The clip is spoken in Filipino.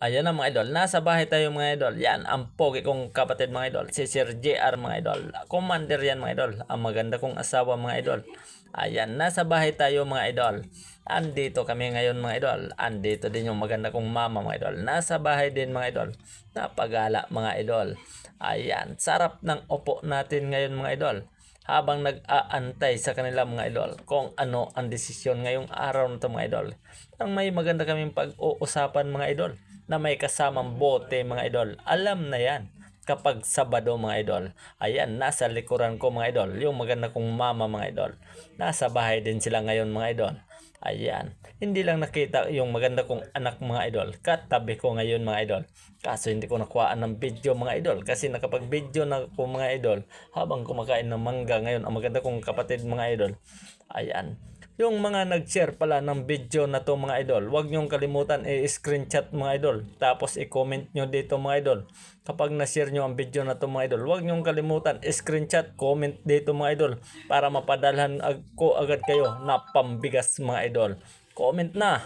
Ayan na mga idol, nasa bahay tayo mga idol. Yan, ang pogi kong kapatid mga idol, si Sir JR mga idol. Commander yan mga idol, ang maganda kong asawa mga idol. Ayan, nasa bahay tayo mga idol. Andito kami ngayon mga idol. Andito din yung maganda kong mama mga idol. Nasa bahay din mga idol. Napagala mga idol. Ayan, sarap ng upo natin ngayon mga idol. Habang nag-aantay sa kanila mga idol kung ano ang desisyon ngayong araw na ito mga idol. Ang may maganda kaming pag-uusapan mga idol na may kasamang bote mga idol. Alam na yan kapag Sabado mga idol. Ayan, nasa likuran ko mga idol. Yung maganda kong mama mga idol. Nasa bahay din sila ngayon mga idol. Ayan, hindi lang nakita yung maganda kong anak mga idol. Katabi ko ngayon mga idol. Kaso hindi ko nakuhaan ng video mga idol. Kasi nakapag-video na ako mga idol habang kumakain ng mangga ngayon ang maganda kong kapatid mga idol. Ayan. Yung mga nag-share pala ng video na to mga idol, huwag nyong kalimutan i-screenshot mga idol. Tapos i-comment nyo dito mga idol. Kapag na-share nyo ang video na to mga idol, huwag nyong kalimutan i-screenshot, comment dito mga idol. Para mapadalhan ko agad kayo na pambigas mga idol. Comment na!